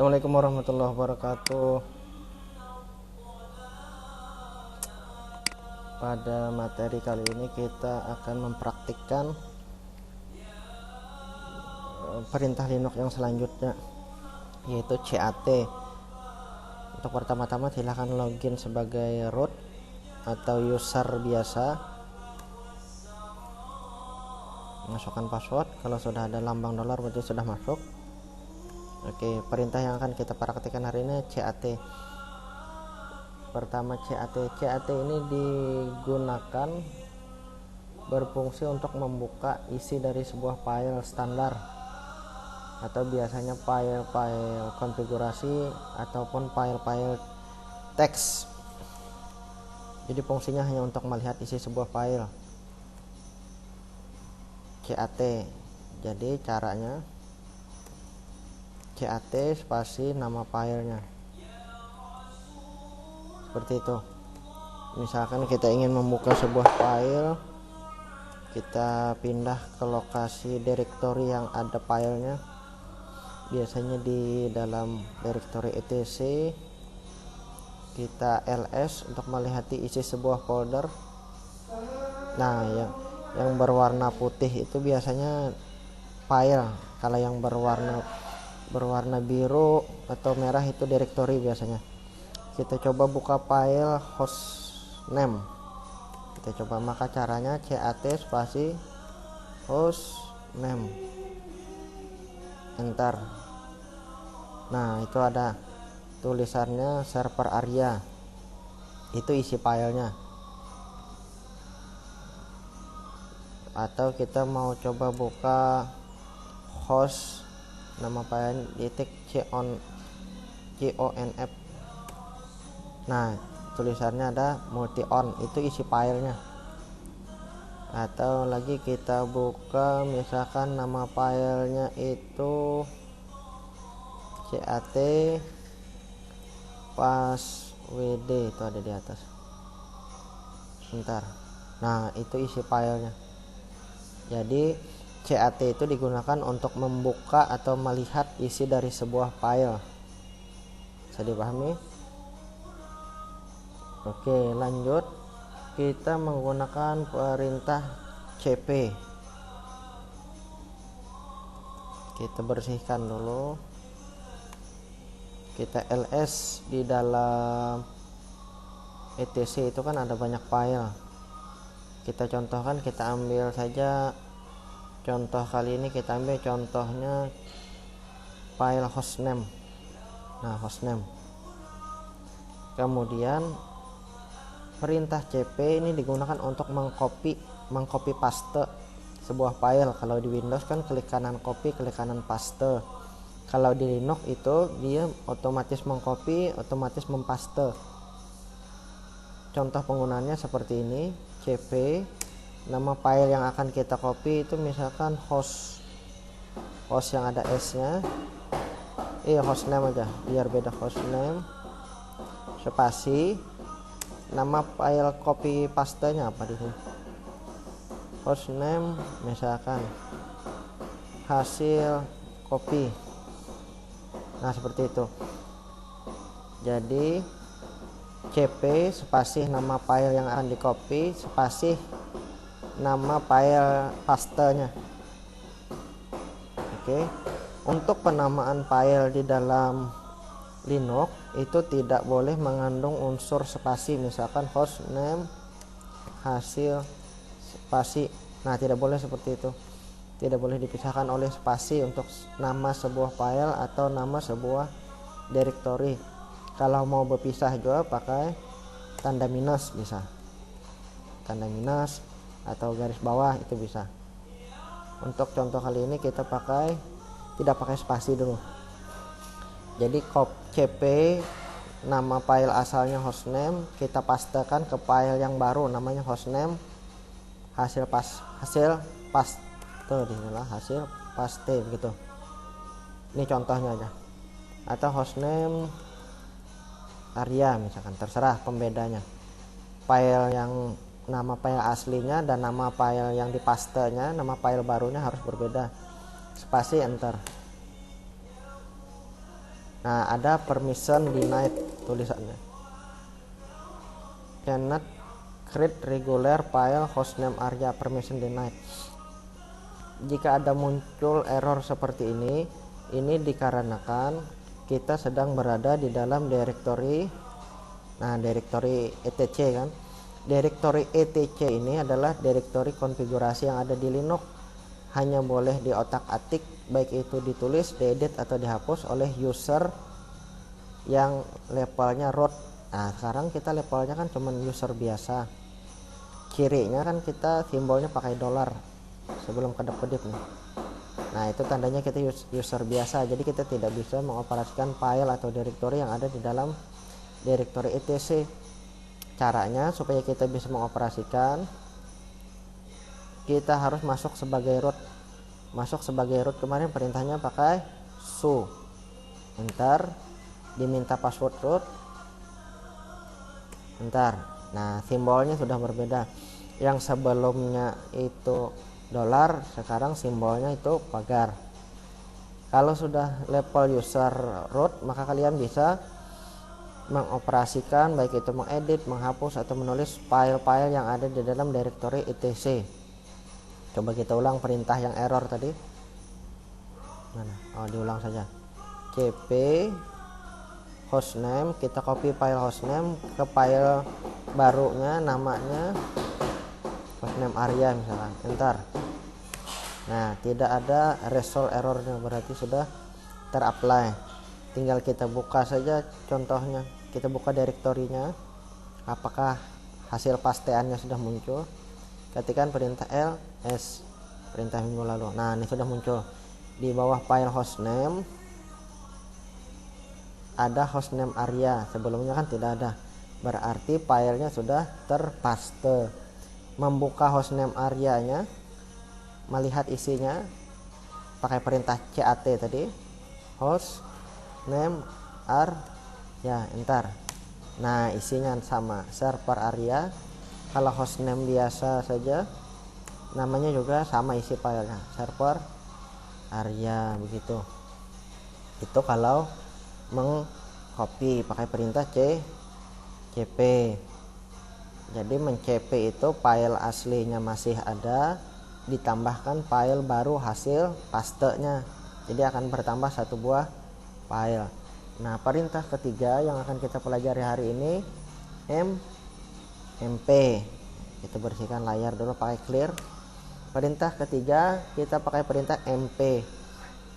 Assalamualaikum warahmatullahi wabarakatuh. Pada materi kali ini kita akan mempraktikkan perintah Linux yang selanjutnya, yaitu CAT. Untuk pertama-tama silahkan login sebagai root atau user biasa, masukkan password. Kalau sudah ada lambang dolar berarti sudah masuk. Oke, perintah yang akan kita praktikkan hari ini CAT. Pertama, CAT ini digunakan berfungsi untuk membuka isi dari sebuah file standar atau biasanya file-file konfigurasi ataupun file-file teks. Jadi fungsinya hanya untuk melihat isi sebuah file. CAT. Jadi caranya CAT spasi nama filenya, seperti itu. Misalkan kita ingin membuka sebuah file, kita pindah ke lokasi directory yang ada filenya, biasanya di dalam directory etc. Kita ls untuk melihat isi sebuah folder. Nah, yang berwarna putih itu biasanya file. Kalau yang berwarna biru atau merah itu directory biasanya. Kita coba buka file hostname. Kita coba, maka caranya CAT spasi hostname, enter. Nah, itu ada tulisannya server area, itu isi filenya. Atau kita mau coba buka host, nama file .conf. Nah, tulisannya ada multi-on, itu isi filenya. Atau lagi kita buka, misalkan nama filenya itu CAT passwd, itu ada di atas. Bentar. Nah, itu isi filenya. Jadi CAT itu digunakan untuk membuka atau melihat isi dari sebuah file. Bisa dipahami? Oke, lanjut. Kita menggunakan perintah cp. Kita bersihkan dulu. Kita ls di dalam etc itu kan ada banyak file. Kita contohkan, kita ambil saja contoh kali ini, kita ambil contohnya file hostname. Nah, hostname. Kemudian perintah cp ini digunakan untuk mengcopy paste sebuah file. Kalau di Windows kan klik kanan copy, klik kanan paste. Kalau di Linux itu dia otomatis mengcopy, otomatis mempaste. Contoh penggunaannya seperti ini. cp, nama file yang akan kita copy itu misalkan host yang ada s-nya, hostname aja biar beda, hostname spasi nama file copy pastenya apa di sini, hostname misalkan hasil copy. Nah, seperti itu. Jadi cp spasi nama file yang akan di copy spasi nama file pastenya. Oke. Untuk penamaan file di dalam Linux itu tidak boleh mengandung unsur spasi, misalkan hostname hasil spasi. Nah, tidak boleh seperti itu. Tidak boleh dipisahkan oleh spasi untuk nama sebuah file atau nama sebuah directory. Kalau mau berpisah juga pakai tanda minus, bisa. Tanda minus atau garis bawah itu bisa. Untuk contoh kali ini kita tidak pakai spasi dulu. Jadi cp nama file asalnya hostname, kita pastekan ke file yang baru namanya hostname hasil paste, inilah hasil paste begitu. Ini contohnya aja. Atau hostname area misalkan, terserah pembedanya. File yang nama file aslinya dan nama file yang dipastenya, nama file barunya harus berbeda. Spasi enter. Nah, ada permission denied tulisannya. Cannot create regular file hostname area permission denied. Jika ada muncul error seperti ini dikarenakan kita sedang berada di dalam direktori, nah direktori etc kan. Direktori etc ini adalah direktori konfigurasi yang ada di Linux, hanya boleh diotak-atik, baik itu ditulis, diedit atau dihapus oleh user yang levelnya root. Nah, sekarang kita levelnya kan cuman user biasa. Kirinya kan kita simbolnya pakai dolar sebelum kedip-kedip nih. Nah, itu tandanya kita user biasa, jadi kita tidak bisa mengoperasikan file atau direktori yang ada di dalam direktori etc. Caranya supaya kita bisa mengoperasikan, kita harus masuk sebagai root. Masuk sebagai root kemarin perintahnya pakai su, enter, diminta password root, enter. Nah, simbolnya sudah berbeda. Yang sebelumnya itu dolar, sekarang simbolnya itu pagar. Kalau sudah level user root, maka kalian bisa mengoperasikan, baik itu mengedit, menghapus atau menulis file-file yang ada di dalam direktori etc. Coba kita ulang perintah yang error tadi. Mana? Oh, diulang saja. cp hostname, kita copy file hostname ke file barunya, namanya hostname area misalkan, enter. Nah, tidak ada resolve errornya, berarti sudah terapply. Tinggal kita buka saja contohnya, kita buka direktorinya, apakah hasil pasteannya sudah muncul. Ketikkan perintah ls, perintah minggu lalu. Nah, ini sudah muncul di bawah file hostname, ada hostname area, sebelumnya kan tidak ada, berarti filenya sudah terpaste. Membuka hostname areanya, melihat isinya pakai perintah cat tadi, hostname area, enter. Nah, isinya sama, server area. Kalau hostname biasa saja, namanya juga sama isi filenya, server area, begitu. Itu kalau mengcopy pakai perintah cp. Jadi men-cp itu file aslinya masih ada, ditambahkan file baru hasil pastenya, jadi akan bertambah satu buah file. Nah, perintah ketiga yang akan kita pelajari hari ini mp. Kita bersihkan layar dulu pakai clear. Perintah ketiga kita pakai perintah mp.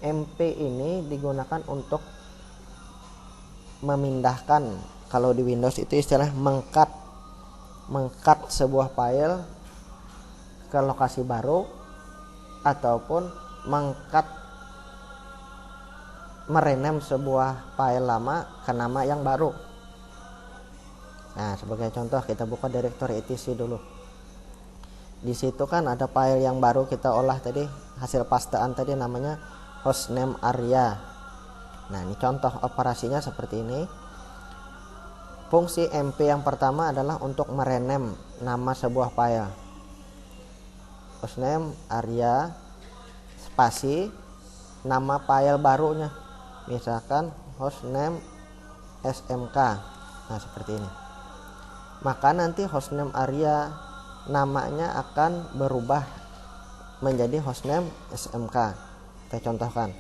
mp ini digunakan untuk memindahkan, kalau di Windows itu istilah mengcut sebuah file ke lokasi baru, ataupun merename sebuah file lama ke nama yang baru. Nah, sebagai contoh kita buka direktori etc dulu. Di situ kan ada file yang baru kita olah tadi, hasil pastean tadi namanya hostname area. Nah, ini contoh operasinya seperti ini. Fungsi mp yang pertama adalah untuk merename nama sebuah file. Hostname area spasi nama file barunya, misalkan hostname smk. Nah, seperti ini. Maka nanti hostname area namanya akan berubah menjadi hostname smk. Kita contohkan.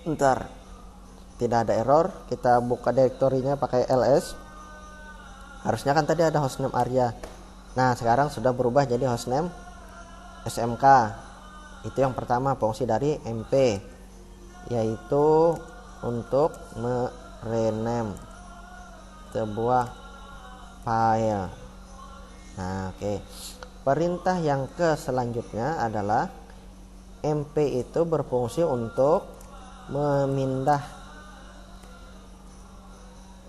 Ntar tidak ada error, kita buka direktorinya pakai ls. Harusnya kan tadi ada hostname area. Nah, sekarang sudah berubah jadi hostname smk. Itu yang pertama, fungsi dari mp, yaitu untuk merename sebuah file. Nah, oke. Perintah yang ke selanjutnya adalah mp itu berfungsi untuk memindah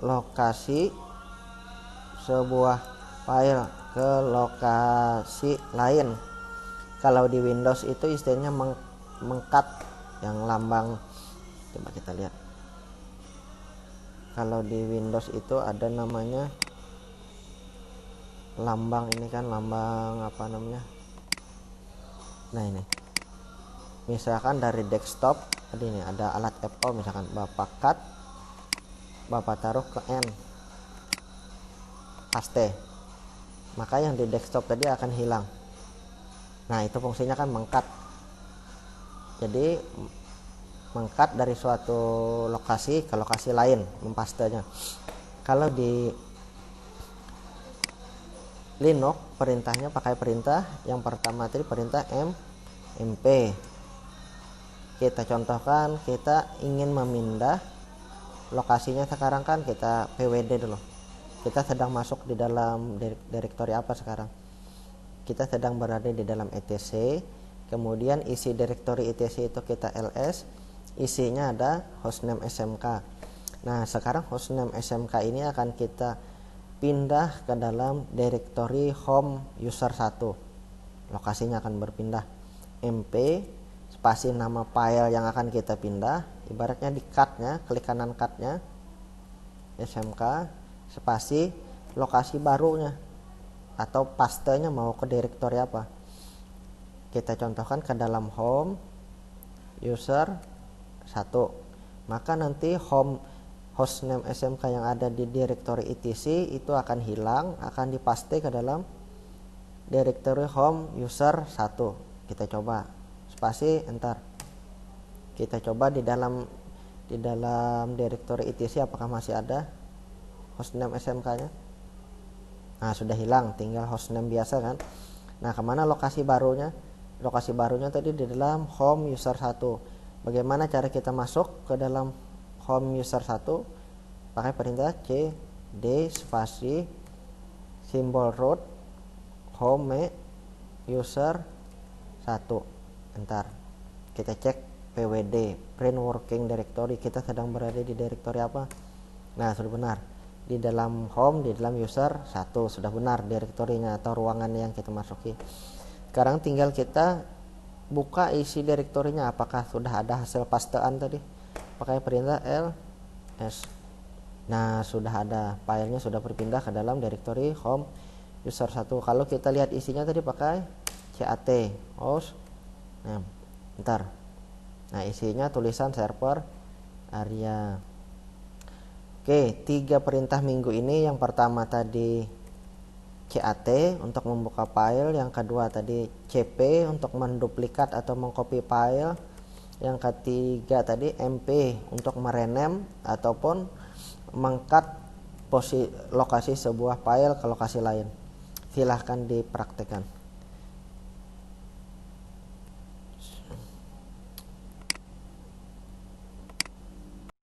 lokasi sebuah file ke lokasi lain. Kalau di Windows itu istilahnya mengcut, yang lambang, coba kita lihat. Kalau di Windows itu ada namanya lambang, ini kan lambang apa namanya. Nah, ini misalkan dari desktop tadi ini ada alat FO, misalkan Bapak cut, Bapak taruh ke N, paste, maka yang di desktop tadi akan hilang. Nah, itu fungsinya kan mengcut. Jadi mengcut dari suatu lokasi ke lokasi lain, mempastenya. Kalau di Linux perintahnya pakai perintah yang pertama tadi, perintah mp. Kita contohkan, kita ingin memindah lokasinya sekarang kan kita pwd dulu. Kita sedang masuk di dalam direktori apa sekarang? Kita sedang berada di dalam etc. Kemudian isi direktori etc itu kita ls. Isinya ada hostname smk. Nah, sekarang hostname smk ini akan kita pindah ke dalam direktori home user 1. Lokasinya akan berpindah. mp spasi nama file yang akan kita pindah, ibaratnya di cut-nya, klik kanan cut-nya, smk, spasi lokasi barunya atau pastenya mau ke direktori apa. Kita contohkan ke dalam home user 1. Maka nanti hostname smk yang ada di direktori etc itu akan hilang, akan dipaste ke dalam direktori home user 1. Kita coba spasi enter. Kita coba di dalam direktori etc apakah masih ada hostname smk-nya. Nah, sudah hilang, tinggal hostname biasa kan. Nah, kemana lokasi barunya? Lokasi barunya tadi di dalam home user 1. Bagaimana cara kita masuk ke dalam home user 1? Pakai perintah cd spasi simbol root home user 1. Entar kita cek pwd, print working directory, kita sedang berada di direktori apa. Nah, sudah benar di dalam home, di dalam user 1 sudah benar direktorinya atau ruangan yang kita masuki. Sekarang tinggal kita buka isi direktorinya, apakah sudah ada hasil pastean tadi. Pakai perintah ls. Nah, sudah ada, filenya sudah berpindah ke dalam direktori home user 1. Kalau kita lihat isinya tadi pakai cat host. Nah, bentar. Nah, isinya tulisan server area. Oke, 3 perintah minggu ini. Yang pertama tadi cat untuk membuka file, yang kedua tadi cp untuk menduplikat atau mengcopy file, yang ketiga tadi mp untuk merename ataupun mengcut lokasi sebuah file ke lokasi lain. Silahkan dipraktekkan.